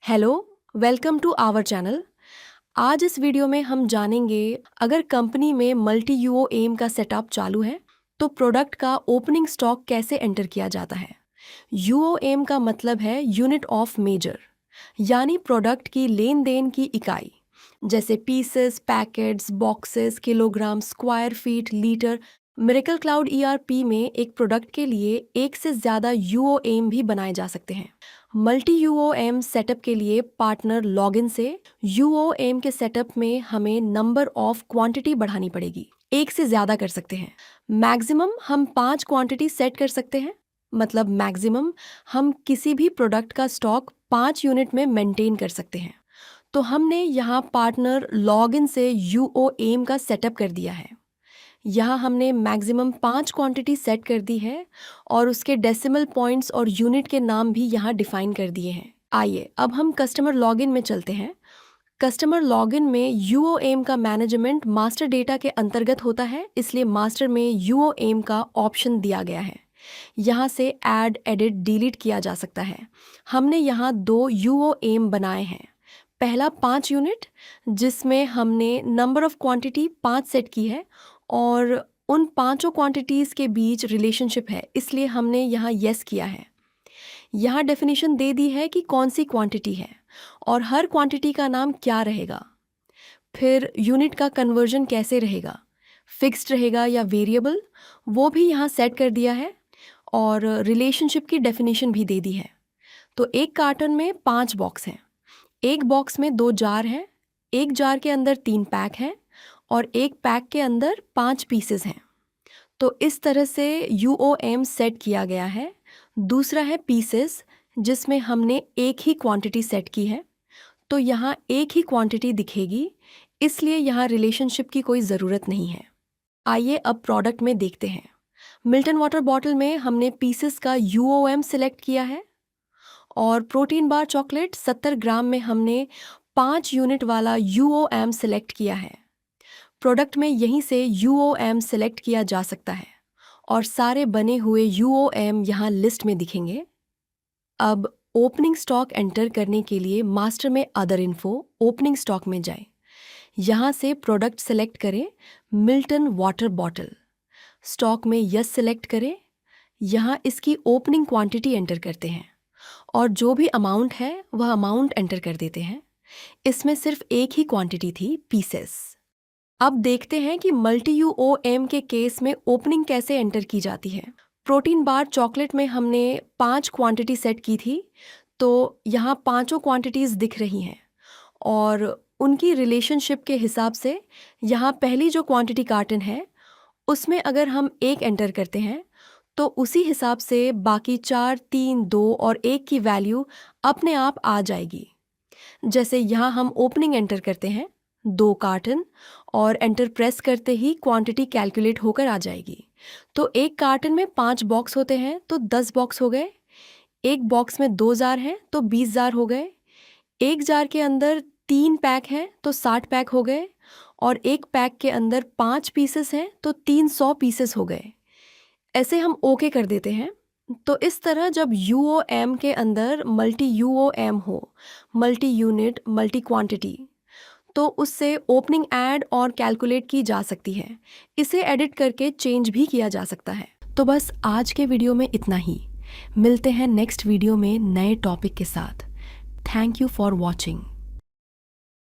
Hello, welcome to our channel. आज इस video में हम जानेंगे अगर कंपनी में मल्टी यूओएम का सेटअप चालू है तो प्रोडक्ट का ओपनिंग स्टॉक कैसे एंटर किया जाता है। यूओएम का मतलब है यूनिट ऑफ मेजर, यानी प्रोडक्ट की लेन देन की इकाई, जैसे pieces, packets, boxes, kilogram, square feet, litre. Miracle cloud ERP में एक प्रोडक्ट के लिए एक से ज़्यादा यूओएम भी बनाए जा सकते हैं। मल्टी यूओएम सेटअप के लिए पार्टनर लॉगिन से यूओएम के सेटअप में हमें नंबर ऑफ क्वांटिटी बढ़ानी पड़ेगी, एक से ज़्यादा कर सकते हैं। मैक्सिमम हम 5 क्वांटिटी सेट कर सकते हैं, मतलब मैक्सिमम हम किसी भी प्रोडक्ट का स्टॉक 5 यूनिट में मेंटेन कर सकते हैं। तो हमने यहाँ पार्टनर लॉगिन से यूओएम का सेटअप कर दिया है। यहाँ हमने मैक्सिमम 5 क्वांटिटी सेट कर दी है और उसके डेसिमल पॉइंट्स और यूनिट के नाम भी यहाँ डिफाइन कर दिए हैं। आइए अब हम कस्टमर लॉगिन में चलते हैं। कस्टमर लॉगिन में यूओएम का मैनेजमेंट मास्टर डेटा के अंतर्गत होता है, इसलिए मास्टर में यूओएम का ऑप्शन दिया गया है। यहाँ से ऐड, एडिट, डिलीट किया जा सकता है। हमने यहाँ 2 यूओएम बनाए हैं। पहला 5 यूनिट, जिसमें हमने नंबर ऑफ क्वांटिटी 5 सेट की है और उन पांचों क्वांटिटीज़ के बीच रिलेशनशिप है, इसलिए हमने यहाँ येस किया है। यहाँ डेफिनेशन दे दी है कि कौन सी क्वांटिटी है और हर क्वांटिटी का नाम क्या रहेगा। फिर यूनिट का कन्वर्जन कैसे रहेगा, फिक्स्ड रहेगा या वेरिएबल, वो भी यहाँ सेट कर दिया है और रिलेशनशिप की डेफिनेशन भी दे दी है। तो एक कार्टन में 5 बॉक्स हैं, एक बॉक्स में 2 जार हैं, एक जार के अंदर 3 पैक हैं और एक पैक के अंदर 5 पीसेस हैं। तो इस तरह से यूओएम सेट किया गया है। दूसरा है पीसेस, जिसमें हमने एक ही क्वांटिटी सेट की है, तो यहाँ एक ही क्वांटिटी दिखेगी, इसलिए यहाँ रिलेशनशिप की कोई ज़रूरत नहीं है। आइए अब प्रोडक्ट में देखते हैं। मिल्टन वाटर बॉटल में हमने पीसेस का यूओएम सिलेक्ट किया है और प्रोटीन बार चॉकलेट 70 ग्राम में हमने 5 यूनिट वाला यूओएम सिलेक्ट किया है। प्रोडक्ट में यहीं से यूओएम सेलेक्ट किया जा सकता है और सारे बने हुए यूओएम यहाँ लिस्ट में दिखेंगे। अब ओपनिंग स्टॉक एंटर करने के लिए मास्टर में अदर इन्फो, ओपनिंग स्टॉक में जाएं। यहाँ से प्रोडक्ट सेलेक्ट करें, मिल्टन वाटर बॉटल। स्टॉक में यस सेलेक्ट करें। यहाँ इसकी ओपनिंग क्वांटिटी एंटर करते हैं और जो भी अमाउंट है वह अमाउंट एंटर कर देते हैं। इसमें सिर्फ एक ही क्वांटिटी थी, पीसेस। अब देखते हैं कि मल्टी यूओएम के केस में ओपनिंग कैसे एंटर की जाती है। प्रोटीन बार चॉकलेट में हमने 5 क्वांटिटी सेट की थी, तो यहाँ पांचों क्वांटिटीज़ दिख रही हैं और उनकी रिलेशनशिप के हिसाब से यहाँ पहली जो क्वांटिटी कार्टन है उसमें अगर हम 1 एंटर करते हैं तो उसी हिसाब से बाकी 4, 3, 2 और 1 की वैल्यू अपने आप आ जाएगी। जैसे यहाँ हम ओपनिंग एंटर करते हैं 2 कार्टन और एंटर प्रेस करते ही क्वांटिटी कैलकुलेट होकर आ जाएगी। तो एक कार्टन में 5 बॉक्स होते हैं तो 10 बॉक्स हो गए। एक बॉक्स में 2 जार हैं तो 20 जार हो गए। एक जार के अंदर 3 पैक हैं तो 60 पैक हो गए और एक पैक के अंदर 5 पीसेस हैं तो 300 पीसेस हो गए। ऐसे हम ओके कर देते हैं। तो इस तरह जब यूओएम के अंदर मल्टी यूओएम हो, मल्टी यूनिट, मल्टी क्वांटिटी, तो उससे ओपनिंग ऐड और कैलकुलेट की जा सकती है। इसे एडिट करके चेंज भी किया जा सकता है। तो बस आज के वीडियो में इतना ही। मिलते हैं नेक्स्ट वीडियो में नए टॉपिक के साथ। Thank you for watching.